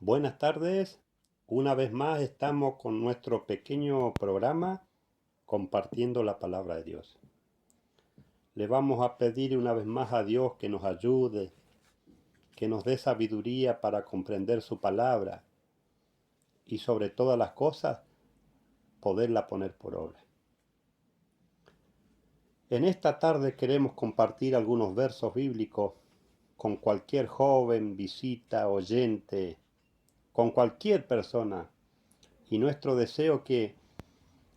Buenas tardes, una vez más estamos con nuestro pequeño programa compartiendo la palabra de Dios. Le vamos a pedir una vez más a Dios que nos ayude, que nos dé sabiduría para comprender su palabra y sobre todas las cosas poderla poner por obra. En esta tarde queremos compartir algunos versos bíblicos con cualquier joven, visita, oyente, con cualquier persona. Y nuestro deseo que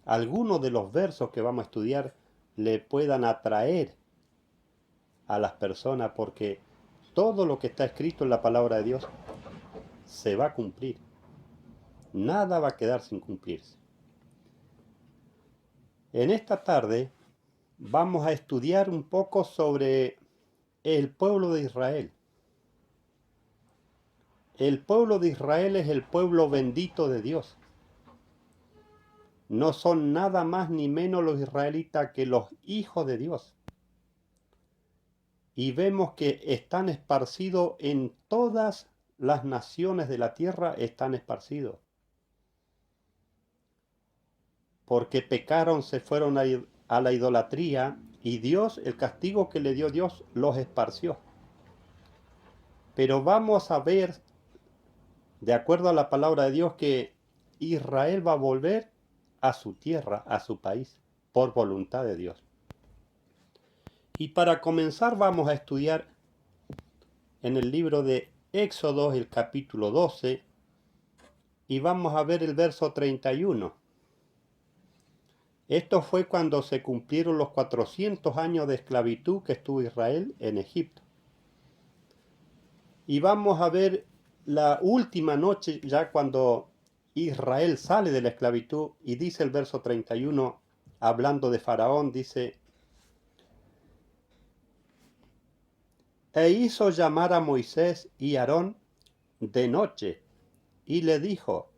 algunos de los versos que vamos a estudiar le puedan atraer a las personas, porque todo lo que está escrito en la palabra de Dios se va a cumplir. Nada va a quedar sin cumplirse. En esta tarde vamos a estudiar un poco sobre el pueblo de Israel. El pueblo de Israel es el pueblo bendito de Dios. No son nada más ni menos los israelitas que los hijos de Dios. Y vemos que están esparcidos en todas las naciones de la tierra, están esparcidos. Porque pecaron, se fueron a la idolatría y Dios, el castigo que le dio Dios, los esparció. Pero vamos a ver, de acuerdo a la palabra de Dios, que Israel va a volver a su tierra, a su país, por voluntad de Dios. Y para comenzar vamos a estudiar en el libro de Éxodo, el capítulo 12, y vamos a ver el verso 31. Esto fue cuando se cumplieron los 400 años de esclavitud que estuvo Israel en Egipto. Y vamos a ver la última noche, ya cuando Israel sale de la esclavitud, y dice el verso 31, hablando de Faraón, dice: E hizo llamar a Moisés y Aarón de noche, y le dijo: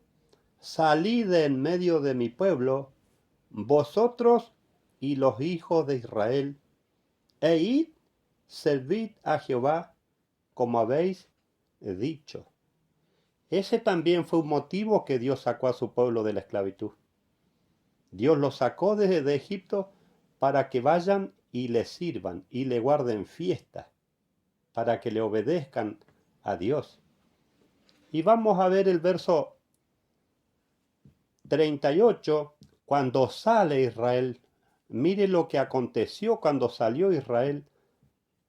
Salid de en medio de mi pueblo, vosotros y los hijos de Israel, e id, servid a Jehová, como habéis dicho. Ese también fue un motivo que Dios sacó a su pueblo de la esclavitud. Dios los sacó desde Egipto para que vayan y le sirvan y le guarden fiesta, para que le obedezcan a Dios. Y vamos a ver el verso 38, cuando sale Israel. Mire lo que aconteció cuando salió Israel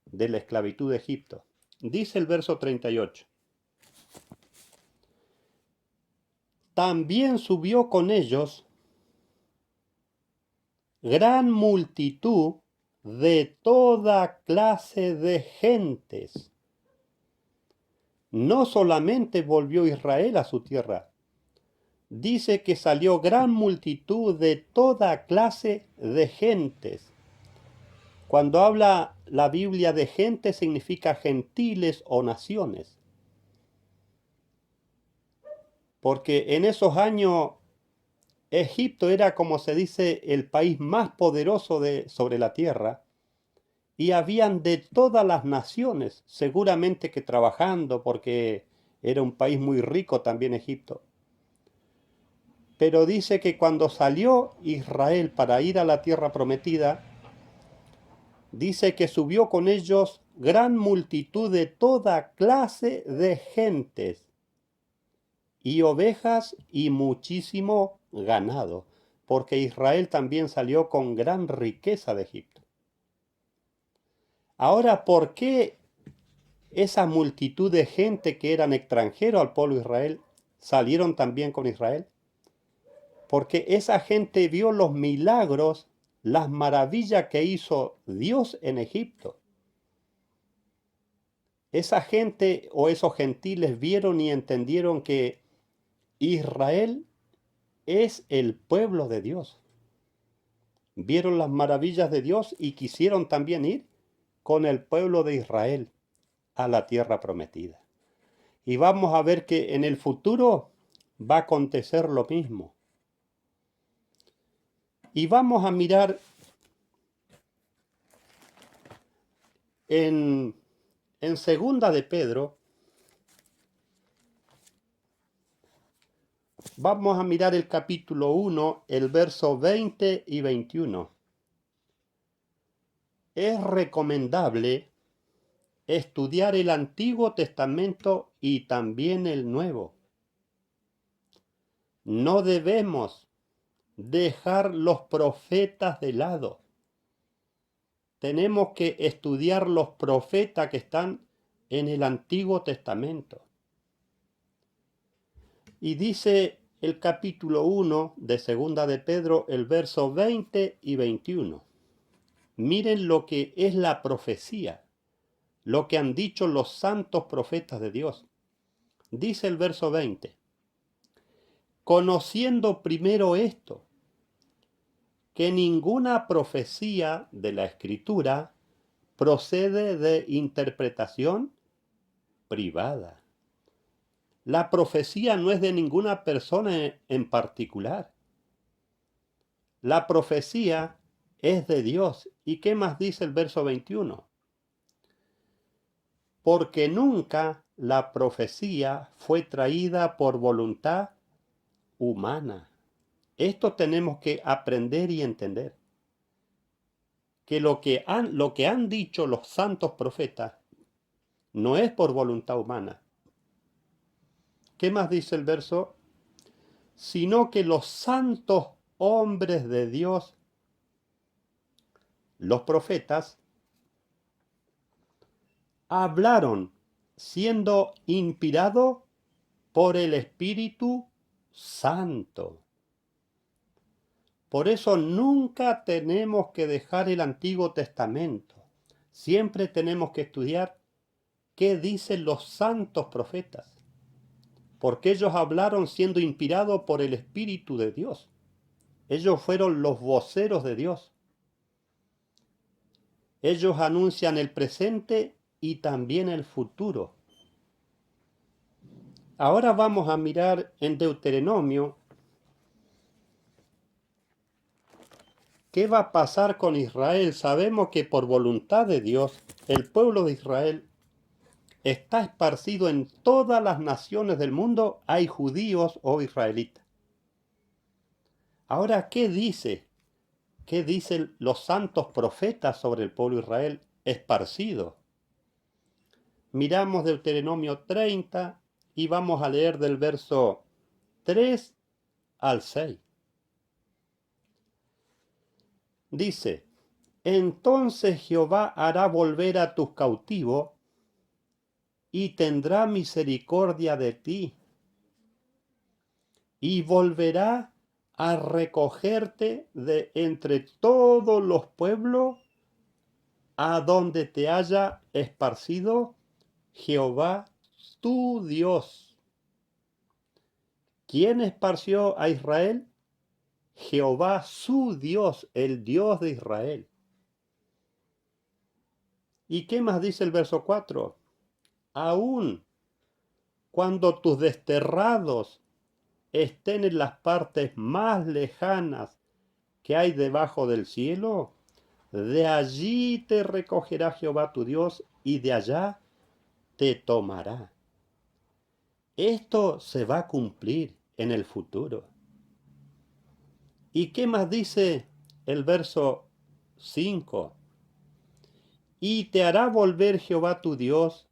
de la esclavitud de Egipto. Dice el verso 38. También subió con ellos gran multitud de toda clase de gentes. No solamente volvió Israel a su tierra, dice que salió gran multitud de toda clase de gentes. Cuando habla la Biblia de gente, significa gentiles o naciones. Porque en esos años Egipto era, como se dice, el país más poderoso sobre la tierra, y habían de todas las naciones, seguramente que trabajando, porque era un país muy rico también Egipto. Pero dice que cuando salió Israel para ir a la tierra prometida, dice que subió con ellos gran multitud de toda clase de gentes, y ovejas y muchísimo ganado, porque Israel también salió con gran riqueza de Egipto. Ahora, ¿por qué esa multitud de gente que eran extranjeros al pueblo de Israel salieron también con Israel? Porque esa gente vio los milagros, las maravillas que hizo Dios en Egipto. Esa gente o esos gentiles vieron y entendieron que Israel es el pueblo de Dios. Vieron las maravillas de Dios y quisieron también ir con el pueblo de Israel a la tierra prometida. Y vamos a ver que en el futuro va a acontecer lo mismo. Y vamos a mirar en segunda de Pedro, Vamos a mirar el capítulo 1, el verso 20 y 21. Es recomendable estudiar el Antiguo Testamento y también el Nuevo. No debemos dejar los profetas de lado. Tenemos que estudiar los profetas que están en el Antiguo Testamento. Y dice el capítulo 1 de Segunda de Pedro, el verso 20 y 21. Miren lo que es la profecía, lo que han dicho los santos profetas de Dios. Dice el verso 20. Conociendo primero esto, que ninguna profecía de la Escritura procede de interpretación privada. La profecía no es de ninguna persona en particular. La profecía es de Dios. ¿Y qué más dice el verso 21? Porque nunca la profecía fue traída por voluntad humana. Esto tenemos que aprender y entender. Que lo que han dicho los santos profetas no es por voluntad humana. ¿Qué más dice el verso? Sino que los santos hombres de Dios, los profetas, hablaron siendo inspirados por el Espíritu Santo. Por eso nunca tenemos que dejar el Antiguo Testamento. Siempre tenemos que estudiar qué dicen los santos profetas. Porque ellos hablaron siendo inspirados por el Espíritu de Dios. Ellos fueron los voceros de Dios. Ellos anuncian el presente y también el futuro. Ahora vamos a mirar en Deuteronomio qué va a pasar con Israel. Sabemos que por voluntad de Dios, el pueblo de Israel está esparcido en todas las naciones del mundo, hay judíos o israelitas. Ahora, ¿qué dice? ¿Qué dicen los santos profetas sobre el pueblo de Israel esparcido? Miramos Deuteronomio 30 y vamos a leer del verso 3 al 6. Dice, entonces Jehová hará volver a tus cautivos y tendrá misericordia de ti y volverá a recogerte de entre todos los pueblos a donde te haya esparcido Jehová tu Dios. ¿Quién esparció a Israel? Jehová su Dios, el Dios de Israel. ¿Y qué más dice el verso 4? Aún cuando tus desterrados estén en las partes más lejanas que hay debajo del cielo, de allí te recogerá Jehová tu Dios y de allá te tomará. Esto se va a cumplir en el futuro. ¿Y qué más dice el verso 5? Y te hará volver Jehová tu Dios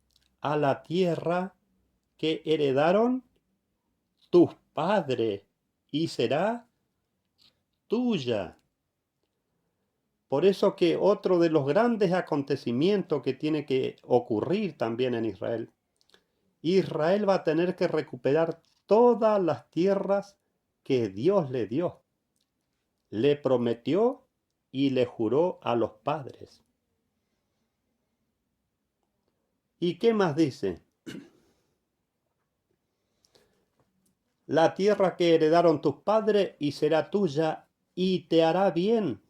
a la tierra que heredaron tus padres y será tuya. Por eso que otro de los grandes acontecimientos que tiene que ocurrir también en Israel, Israel va a tener que recuperar todas las tierras que Dios le dio, le prometió y le juró a los padres. ¿Y qué más dice? La tierra que heredaron tus padres y será tuya y te hará bien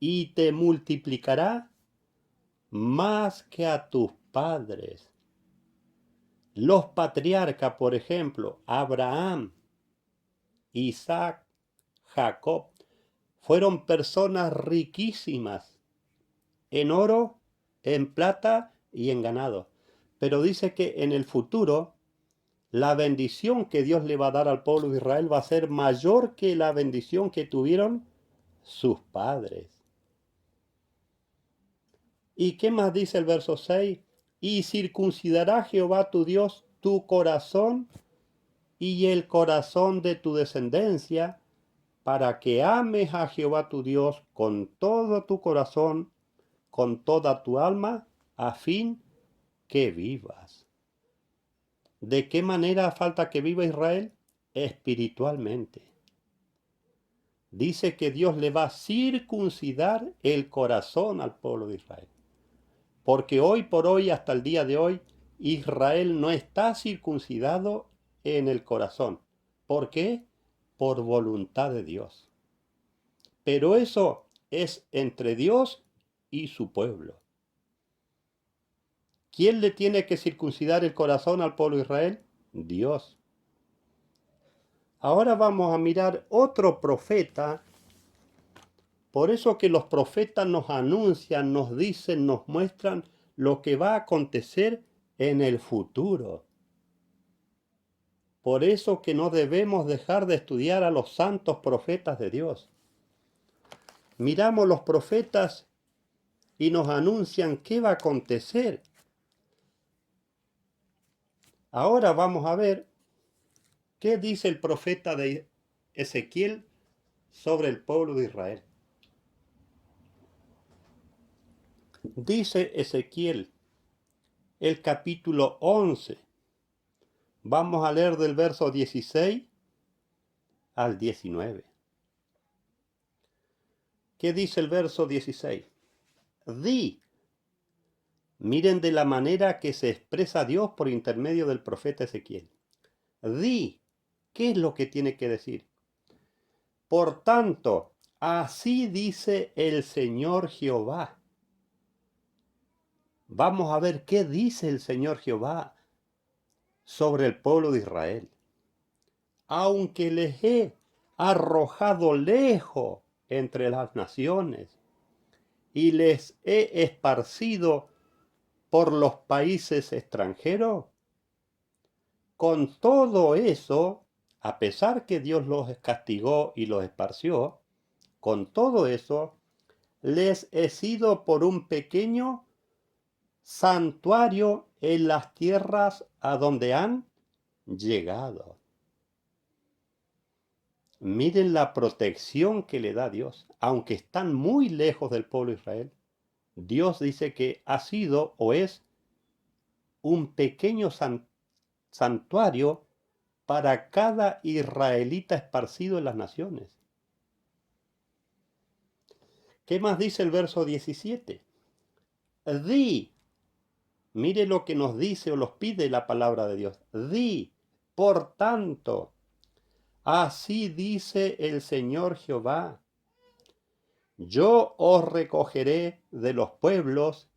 y te multiplicará más que a tus padres. Los patriarcas, por ejemplo, Abraham, Isaac, Jacob, fueron personas riquísimas en oro, en plata y en ganado. Pero dice que en el futuro la bendición que Dios le va a dar al pueblo de Israel va a ser mayor que la bendición que tuvieron sus padres. ¿Y qué más dice el verso 6? Y circuncidará Jehová tu Dios tu corazón y el corazón de tu descendencia, para que ames a Jehová tu Dios con todo tu corazón, con toda tu alma, a fin que vivas. ¿De qué manera falta que viva Israel? Espiritualmente. Dice que Dios le va a circuncidar el corazón al pueblo de Israel. Porque hoy por hoy, hasta el día de hoy, Israel no está circuncidado en el corazón. ¿Por qué? Por voluntad de Dios. Pero eso es entre Dios y su pueblo. ¿Quién le tiene que circuncidar el corazón al pueblo de Israel? Dios. Ahora vamos a mirar otro profeta. Por eso que los profetas nos anuncian, nos dicen, nos muestran lo que va a acontecer en el futuro. Por eso que no debemos dejar de estudiar a los santos profetas de Dios. Miramos los profetas y nos anuncian qué va a acontecer. Ahora vamos a ver qué dice el profeta de Ezequiel sobre el pueblo de Israel. Dice Ezequiel, el capítulo 11. Vamos a leer del verso 16 al 19. ¿Qué dice el verso 16? Di. Miren de la manera que se expresa Dios por intermedio del profeta Ezequiel. Di. ¿Qué es lo que tiene que decir? Por tanto, así dice el Señor Jehová. Vamos a ver qué dice el Señor Jehová sobre el pueblo de Israel. Aunque les he arrojado lejos entre las naciones y les he esparcido por los países extranjeros, con todo eso, a pesar que Dios los castigó y los esparció, con todo eso, les he sido por un pequeño santuario en las tierras a donde han llegado. Miren la protección que le da Dios. Aunque están muy lejos del pueblo de Israel, Dios dice que ha sido o es un pequeño santuario para cada israelita esparcido en las naciones. ¿Qué más dice el verso 17? Di, mire lo que nos dice o nos pide la palabra de Dios. Di, por tanto, así dice el Señor Jehová. Yo os recogeré de los pueblos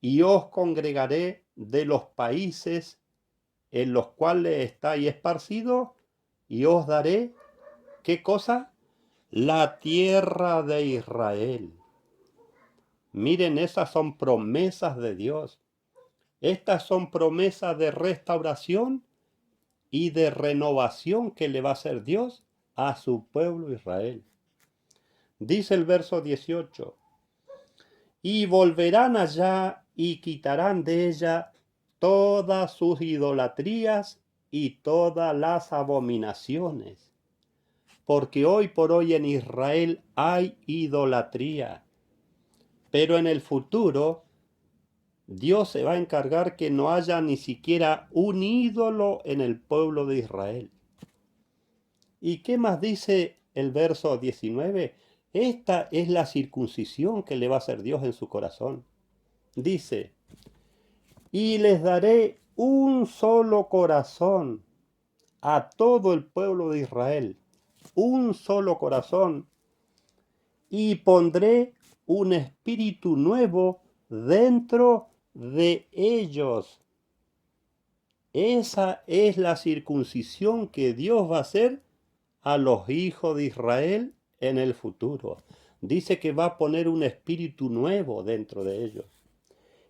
y os congregaré de los países en los cuales estáis esparcidos y os daré, ¿qué cosa? La tierra de Israel. Miren, esas son promesas de Dios. Estas son promesas de restauración y de renovación que le va a hacer Dios a su pueblo Israel. Dice el verso 18, y volverán allá y quitarán de ella todas sus idolatrías y todas las abominaciones. Porque hoy por hoy en Israel hay idolatría. Pero en el futuro, Dios se va a encargar que no haya ni siquiera un ídolo en el pueblo de Israel. ¿Y qué más dice el verso 19? Esta es la circuncisión que le va a hacer Dios en su corazón. Dice, y les daré un solo corazón a todo el pueblo de Israel, un solo corazón, y pondré un espíritu nuevo dentro de ellos. Esa es la circuncisión que Dios va a hacer a los hijos de Israel en el futuro. Dice que va a poner un espíritu nuevo dentro de ellos.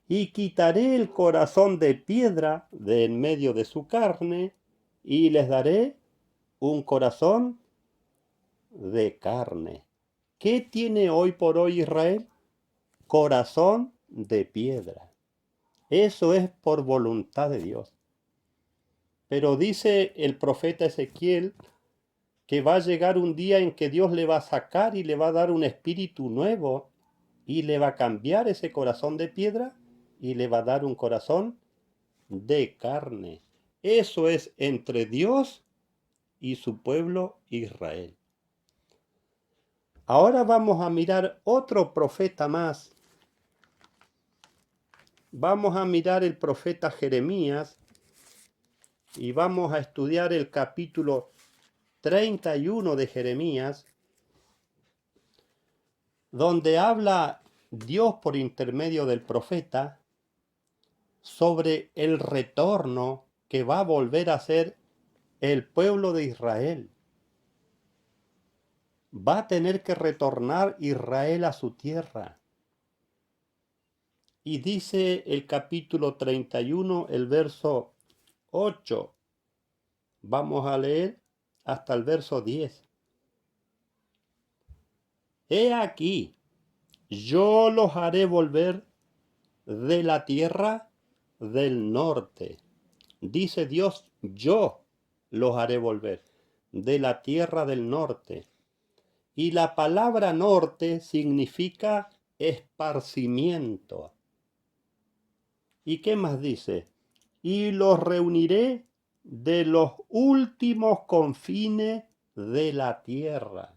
Y quitaré el corazón de piedra de en medio de su carne, y les daré un corazón de carne. ¿Qué tiene hoy por hoy Israel? Corazón de piedra. Eso es por voluntad de Dios. Pero dice el profeta Ezequiel que va a llegar un día en que Dios le va a sacar y le va a dar un espíritu nuevo y le va a cambiar ese corazón de piedra y le va a dar un corazón de carne. Eso es entre Dios y su pueblo Israel. Ahora vamos a mirar otro profeta más. Vamos a mirar el profeta Jeremías y vamos a estudiar el capítulo 31 de Jeremías, donde habla Dios por intermedio del profeta sobre el retorno que va a volver a ser el pueblo de Israel. Va a tener que retornar Israel a su tierra. Y dice el capítulo 31, el verso 8. Vamos a leer hasta el verso 10. He aquí, yo los haré volver de la tierra del norte. Dice Dios, yo los haré volver de la tierra del norte. Y la palabra norte significa esparcimiento. ¿Y qué más dice? Y los reuniré de los últimos confines de la tierra.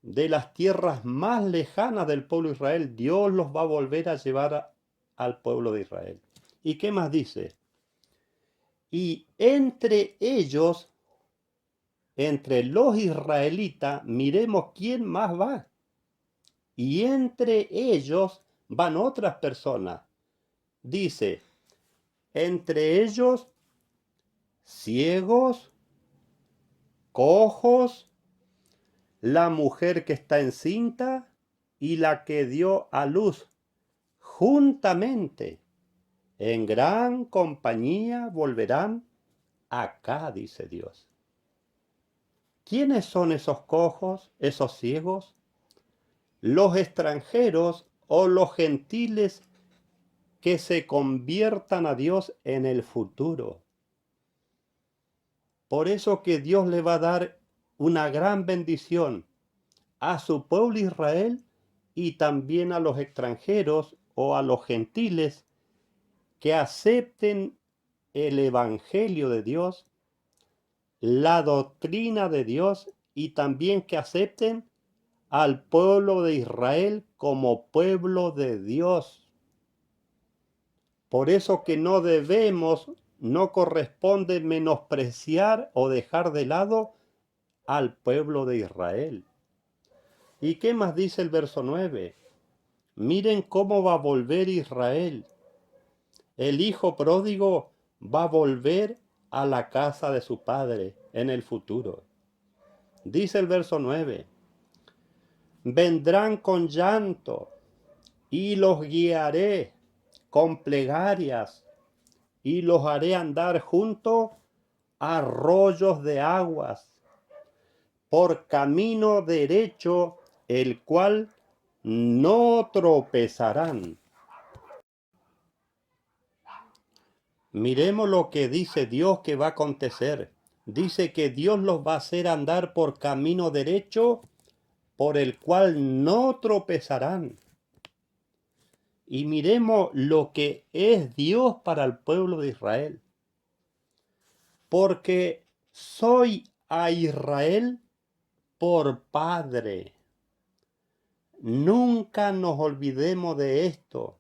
De las tierras más lejanas del pueblo de Israel, Dios los va a volver a llevar al pueblo de Israel. ¿Y qué más dice? Y entre ellos, entre los israelitas, miremos quién más va. Y entre ellos van otras personas. Dice, entre ellos ciegos, cojos, la mujer que está encinta y la que dio a luz, juntamente, en gran compañía volverán acá, dice Dios. ¿Quiénes son esos cojos, esos ciegos? Los extranjeros o los gentiles que se conviertan a Dios en el futuro. Por eso que Dios le va a dar una gran bendición a su pueblo Israel y también a los extranjeros o a los gentiles que acepten el evangelio de Dios, la doctrina de Dios y también que acepten al pueblo de Israel como pueblo de Dios. Por eso que no corresponde menospreciar o dejar de lado al pueblo de Israel. ¿Y qué más dice el verso 9? Miren cómo va a volver Israel. El hijo pródigo va a volver a la casa de su padre en el futuro. Dice el verso 9. Vendrán con llanto y los guiaré con plegarias y los haré andar junto a arroyos de aguas por camino derecho, el cual no tropezarán. Miremos lo que dice Dios que va a acontecer. Dice que Dios los va a hacer andar por camino derecho, por el cual no tropezarán. Y miremos lo que es Dios para el pueblo de Israel. Porque soy a Israel por padre. Nunca nos olvidemos de esto.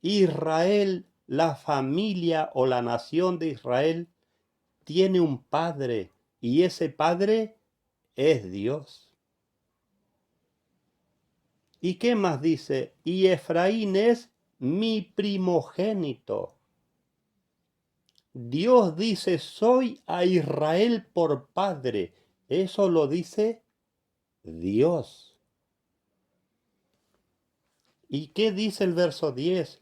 Israel, la familia o la nación de Israel, tiene un padre y ese padre es Dios. ¿Y qué más dice? Y Efraín es mi primogénito. Dios dice, soy a Israel por padre. Eso lo dice Dios. ¿Y qué dice el verso 10?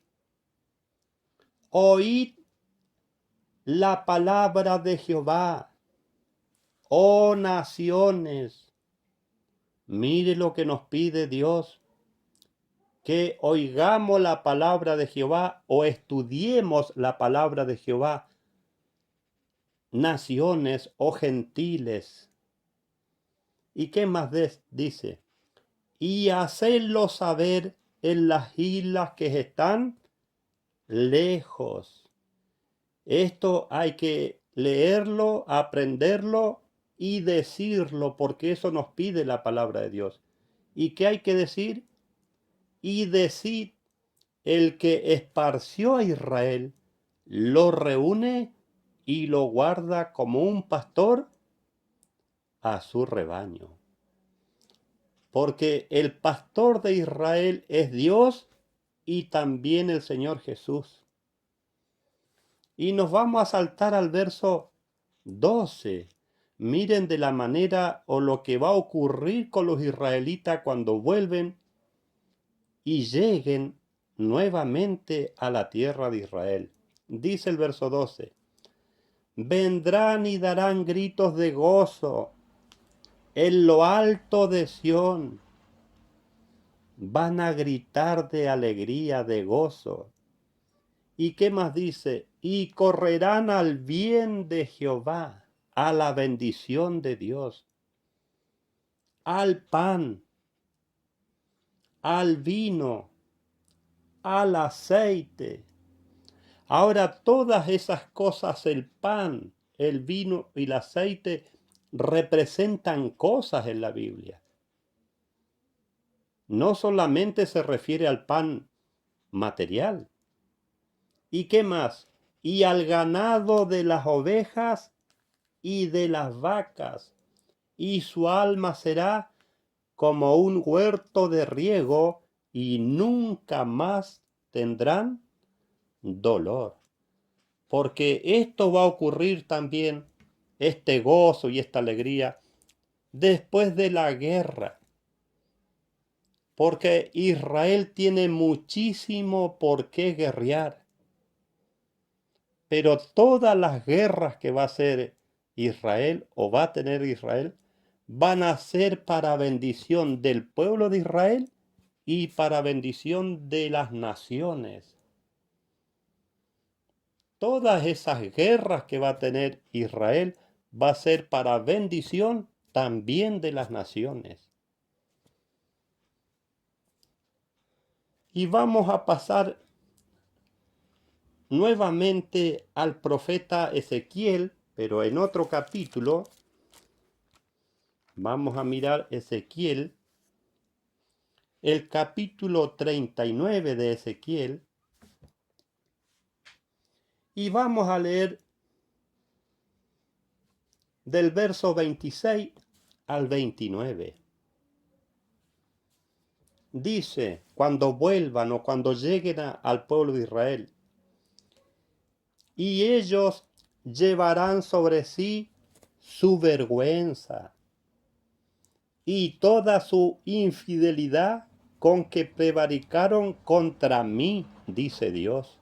Oíd la palabra de Jehová. Oh naciones, mire lo que nos pide Dios, que oigamos la palabra de Jehová o estudiemos la palabra de Jehová, naciones o gentiles. ¿Y qué más dice? Y hacerlo saber en las islas que están lejos. Esto hay que leerlo, aprenderlo y decirlo, porque eso nos pide la palabra de Dios. ¿Y qué hay que decir? Y decir, el que esparció a Israel, lo reúne y lo guarda como un pastor a su rebaño. Porque el pastor de Israel es Dios y también el Señor Jesús. Y nos vamos a saltar al verso 12. Miren de la manera o lo que va a ocurrir con los israelitas cuando vuelven y lleguen nuevamente a la tierra de Israel. Dice el verso 12. Vendrán y darán gritos de gozo en lo alto de Sión. Van a gritar de alegría, de gozo. ¿Y qué más dice? Y correrán al bien de Jehová, a la bendición de Dios, al pan, al vino, al aceite. Ahora todas esas cosas, el pan, el vino y el aceite, representan cosas en la Biblia. No solamente se refiere al pan material. ¿Y qué más? Y al ganado de las ovejas y de las vacas, y su alma será como un huerto de riego, y nunca más tendrán dolor. Porque esto va a ocurrir también, este gozo y esta alegría, después de la guerra. Porque Israel tiene muchísimo por qué guerrear. Pero todas las guerras que va a hacer Israel o va a tener Israel van a ser para bendición del pueblo de Israel y para bendición de las naciones. Todas esas guerras que va a tener Israel va a ser para bendición también de las naciones. Y vamos a pasar nuevamente al profeta Ezequiel, pero en otro capítulo. Vamos a mirar Ezequiel, el capítulo 39 de Ezequiel, y vamos a leer del verso 26 al 29. Dice, cuando vuelvan o cuando lleguen al pueblo de Israel, y ellos llevarán sobre sí su vergüenza y toda su infidelidad con que prevaricaron contra mí, dice Dios.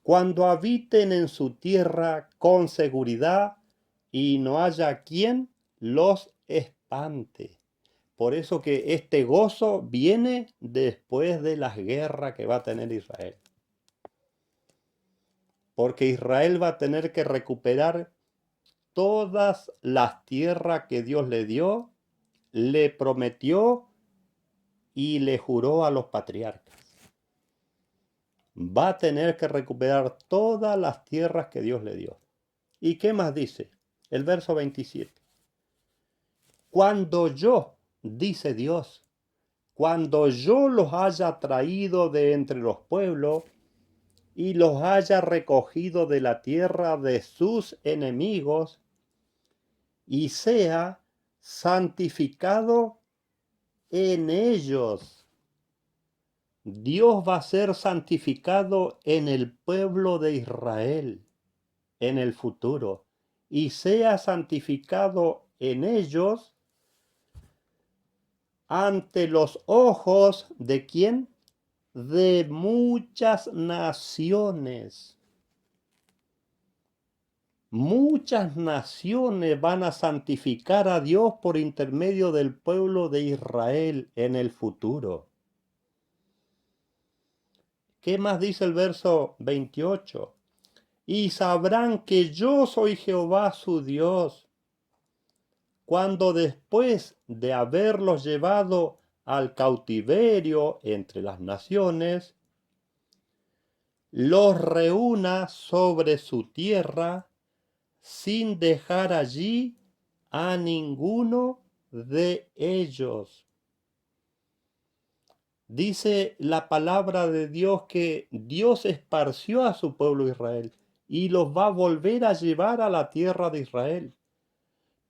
Cuando habiten en su tierra con seguridad y no haya quien los espante. Por eso que este gozo viene después de las guerras que va a tener Israel. Porque Israel va a tener que recuperar todas las tierras que Dios le dio, le prometió y le juró a los patriarcas. Va a tener que recuperar todas las tierras que Dios le dio. ¿Y qué más dice? El verso 27. Cuando yo, dice Dios, cuando yo los haya traído de entre los pueblos y los haya recogido de la tierra de sus enemigos y sea santificado en ellos. Dios va a ser santificado en el pueblo de Israel en el futuro y sea santificado en ellos ante los ojos de ¿quién? De muchas naciones. Muchas naciones van a santificar a Dios por intermedio del pueblo de Israel en el futuro. ¿Qué más dice el verso 28? Y sabrán que yo soy Jehová su Dios, cuando después de haberlos llevado al cautiverio entre las naciones, los reúna sobre su tierra sin dejar allí a ninguno de ellos. Dice la palabra de Dios que Dios esparció a su pueblo Israel y los va a volver a llevar a la tierra de Israel.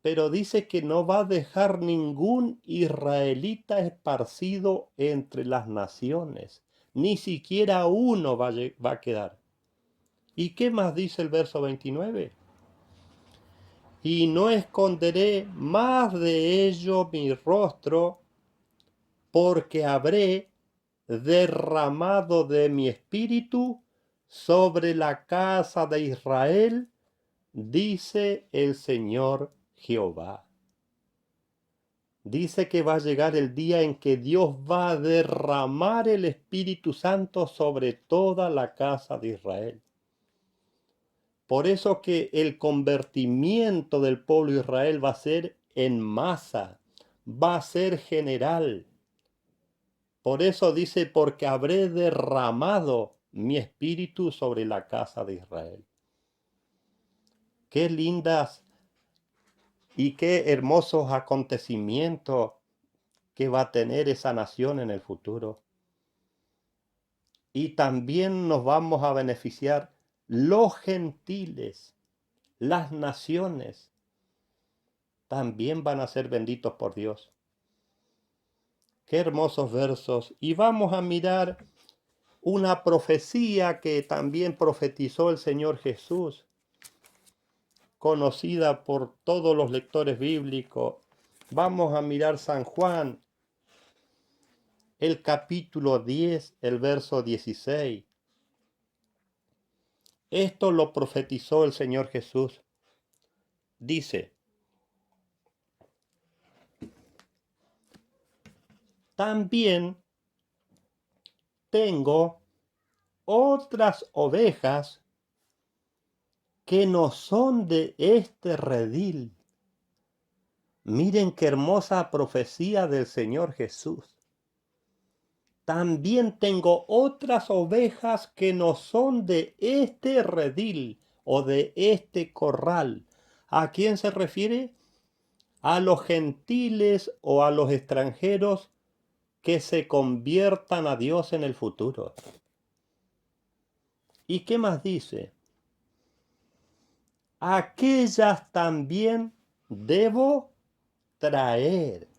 Pero dice que no va a dejar ningún israelita esparcido entre las naciones. Ni siquiera uno va a quedar. ¿Y qué más dice el verso 29? Y no esconderé más de ello mi rostro, porque habré derramado de mi espíritu sobre la casa de Israel, dice el Señor Jehová. Dice que va a llegar el día en que Dios va a derramar el Espíritu Santo sobre toda la casa de Israel. Por eso que el convertimiento del pueblo de Israel va a ser en masa, va a ser general. Por eso dice, porque habré derramado mi espíritu sobre la casa de Israel. Qué lindas y qué hermosos acontecimientos que va a tener esa nación en el futuro. Y también nos vamos a beneficiar los gentiles, las naciones, también van a ser benditos por Dios. Qué hermosos versos. Y vamos a mirar una profecía que también profetizó el Señor Jesús, conocida por todos los lectores bíblicos. Vamos a mirar San Juan, el capítulo 10, el verso 16. Esto lo profetizó el Señor Jesús. Dice: también tengo otras ovejas que no son de este redil. Miren qué hermosa profecía del Señor Jesús. También tengo otras ovejas que no son de este redil o de este corral. ¿A quién se refiere? A los gentiles o a los extranjeros que se conviertan a Dios en el futuro. ¿Y qué más dice? Aquellas también debo traer.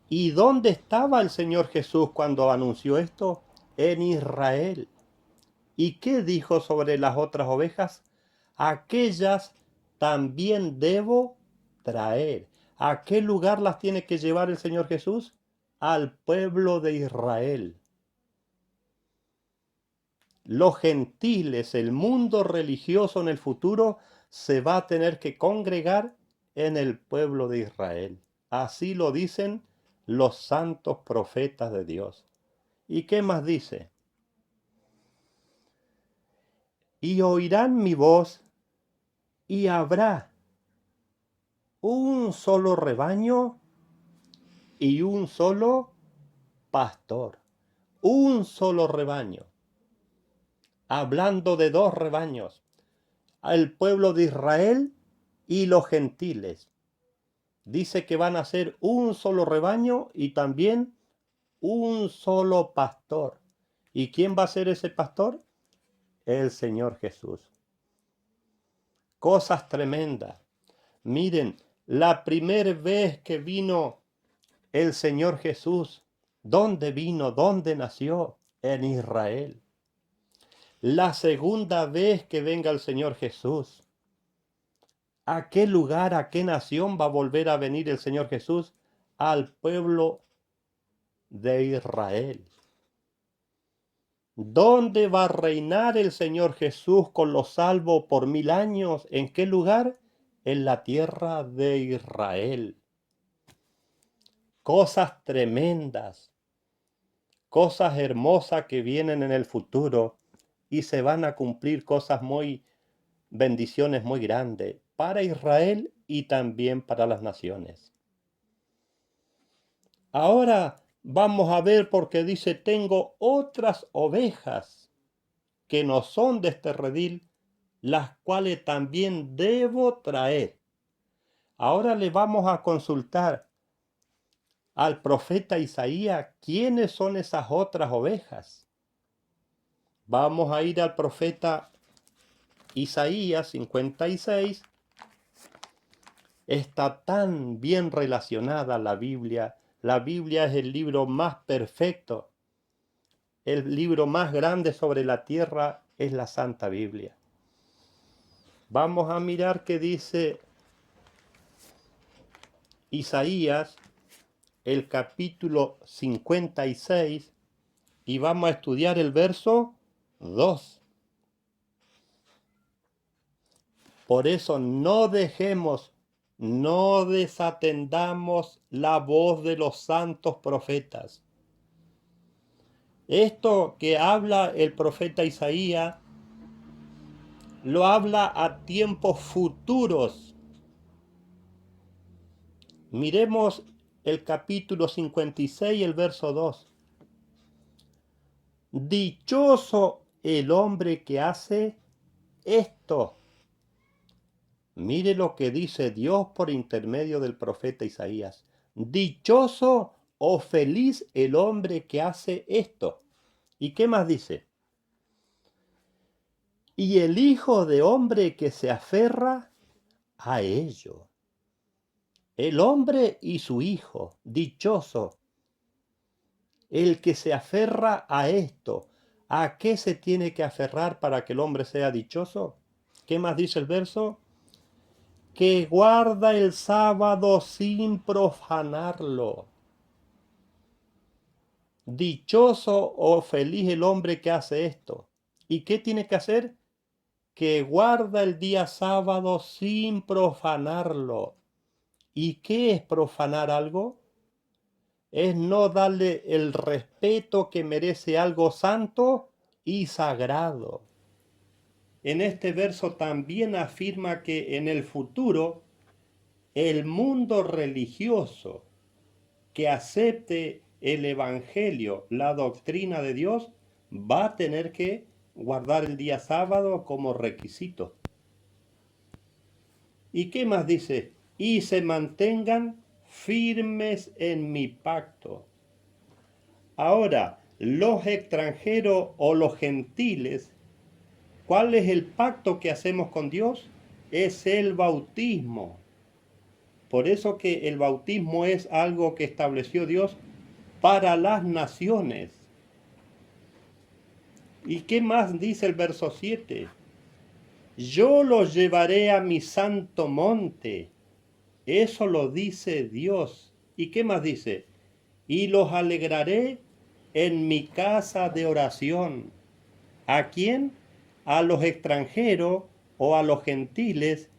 ¿Y dónde estaba el Señor Jesús cuando anunció esto? En Israel. ¿Y qué dijo sobre las otras ovejas? Aquellas también debo traer. ¿A qué lugar las tiene que llevar el Señor Jesús? Al pueblo de Israel. Los gentiles, el mundo religioso en el futuro, se va a tener que congregar en el pueblo de Israel. Así lo dicen los santos profetas de Dios. ¿Y qué más dice? Y oirán mi voz, y habrá un solo rebaño y un solo pastor. Un solo rebaño. Hablando de dos rebaños, al pueblo de Israel y los gentiles. Dice que van a ser un solo rebaño y también un solo pastor. ¿Y quién va a ser ese pastor? El Señor Jesús. Cosas tremendas. Miren, la primera vez que vino el Señor Jesús, ¿dónde vino? ¿Dónde nació? En Israel. La segunda vez que venga el Señor Jesús, ¿a qué lugar, a qué nación va a volver a venir el Señor Jesús? Al pueblo de Israel. ¿Dónde va a reinar el Señor Jesús con los salvos por 1000 años? ¿En qué lugar? En la tierra de Israel. Cosas tremendas, cosas hermosas que vienen en el futuro y se van a cumplir cosas bendiciones muy grandes para Israel y también para las naciones. Ahora vamos a ver porque dice, tengo otras ovejas que no son de este redil, las cuales también debo traer. Ahora le vamos a consultar al profeta Isaías quiénes son esas otras ovejas. Vamos a ir al profeta Isaías 56. Está tan bien relacionada la Biblia. La Biblia es el libro más perfecto. El libro más grande sobre la tierra es la Santa Biblia. Vamos a mirar qué dice Isaías, el capítulo 56, y vamos a estudiar el verso 2. Por eso no desatendamos la voz de los santos profetas. Esto que habla el profeta Isaías, lo habla a tiempos futuros. Miremos el capítulo 56, el verso 2. Dichoso el hombre que hace esto. Mire lo que dice Dios por intermedio del profeta Isaías. Dichoso o feliz el hombre que hace esto. ¿Y qué más dice? Y el hijo de hombre que se aferra a ello. El hombre y su hijo, dichoso. El que se aferra a esto. ¿A qué se tiene que aferrar para que el hombre sea dichoso? ¿Qué más dice el verso? Que guarda el sábado sin profanarlo. Dichoso o feliz el hombre que hace esto. ¿Y qué tiene que hacer? Que guarda el día sábado sin profanarlo. ¿Y qué es profanar algo? Es no darle el respeto que merece algo santo y sagrado. En este verso también afirma que en el futuro el mundo religioso que acepte el Evangelio, la doctrina de Dios, va a tener que guardar el día sábado como requisito. ¿Y qué más dice? Y se mantengan firmes en mi pacto. Ahora, los extranjeros o los gentiles, ¿cuál es el pacto que hacemos con Dios? Es el bautismo. Por eso que el bautismo es algo que estableció Dios para las naciones. ¿Y qué más dice el verso 7? Yo los llevaré a mi santo monte. Eso lo dice Dios. ¿Y qué más dice? Y los alegraré en mi casa de oración. ¿A quién? A los extranjeros o a los gentiles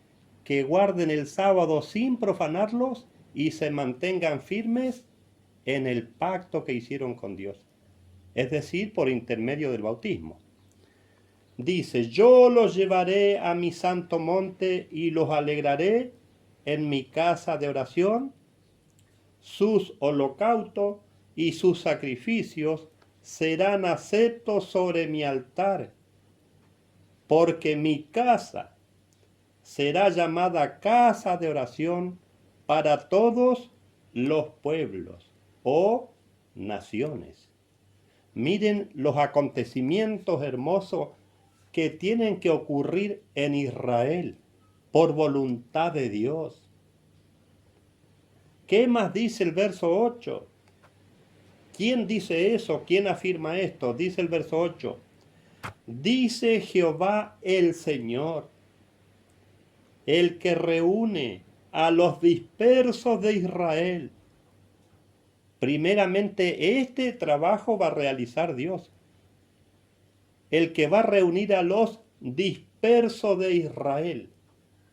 que guarden el sábado sin profanarlos y se mantengan firmes en el pacto que hicieron con Dios. Es decir, por intermedio del bautismo. Dice, yo los llevaré a mi santo monte y los alegraré en mi casa de oración. Sus holocaustos y sus sacrificios serán aceptos sobre mi altar, porque mi casa será llamada casa de oración para todos los pueblos o naciones. Miren los acontecimientos hermosos que tienen que ocurrir en Israel por voluntad de Dios. ¿Qué más dice el verso 8? ¿Quién dice eso? ¿Quién afirma esto? Dice el verso 8. Dice Jehová el Señor, el que reúne a los dispersos de Israel. Primeramente, este trabajo va a realizar Dios. el que va a reunir a los dispersos de Israel,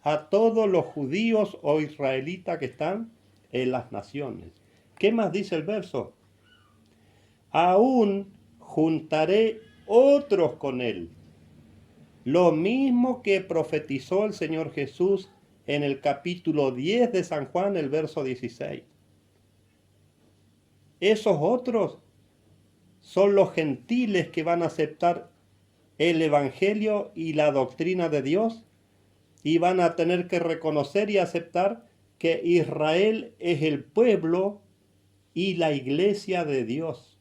a todos los judíos o israelitas que están en las naciones. ¿Qué más dice el verso? Aún juntaré otros con él. Lo mismo que profetizó el Señor Jesús en el capítulo 10 de San Juan, el verso 16. Esos otros son los gentiles que van a aceptar el Evangelio y la doctrina de Dios y van a tener que reconocer y aceptar que Israel es el pueblo y la iglesia de Dios.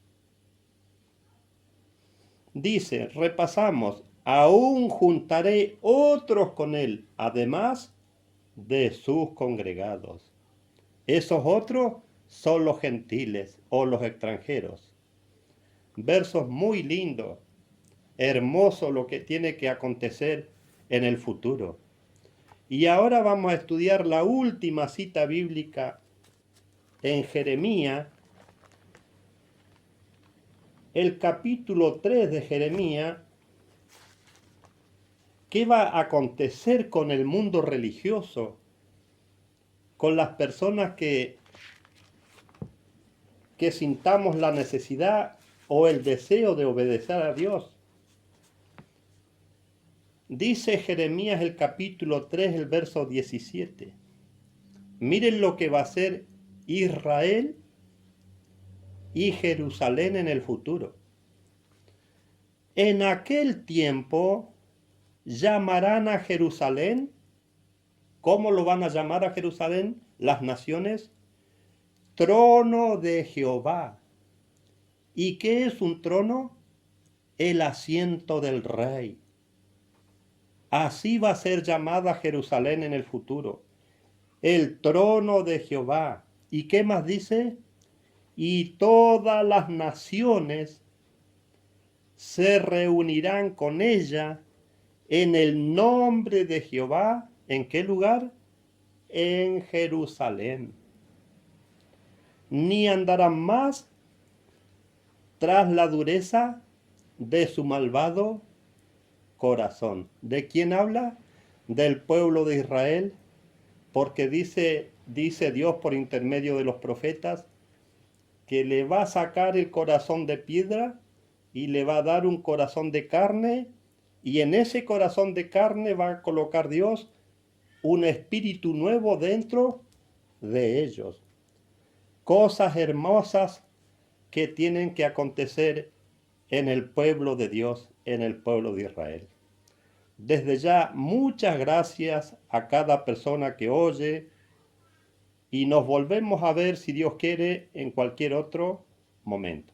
Dice, repasamos, aún juntaré otros con él, además de sus congregados. Esos otros son los gentiles o los extranjeros. Versos muy lindos, hermoso lo que tiene que acontecer en el futuro. Y ahora vamos a estudiar la última cita bíblica en Jeremías, el capítulo 3 de Jeremías. ¿Qué va a acontecer con el mundo religioso? Con las personas que sintamos la necesidad o el deseo de obedecer a Dios. Dice Jeremías el capítulo 3, el verso 17. Miren lo que va a hacer Israel y Jerusalén en el futuro. En aquel tiempo llamarán a Jerusalén. ¿Cómo lo van a llamar a Jerusalén las naciones? Trono de Jehová. ¿Y qué es un trono? El asiento del rey. Así va a ser llamada Jerusalén en el futuro. El trono de Jehová. ¿Y qué más dice? Y todas las naciones se reunirán con ella en el nombre de Jehová. ¿En qué lugar? En Jerusalén. Ni andarán más tras la dureza de su malvado corazón. ¿De quién habla? Del pueblo de Israel, porque dice Dios por intermedio de los profetas que le va a sacar el corazón de piedra y le va a dar un corazón de carne, y en ese corazón de carne va a colocar Dios un espíritu nuevo dentro de ellos. Cosas hermosas que tienen que acontecer en el pueblo de Dios, en el pueblo de Israel. Desde ya, muchas gracias a cada persona que oye y nos volvemos a ver, si Dios quiere, en cualquier otro momento.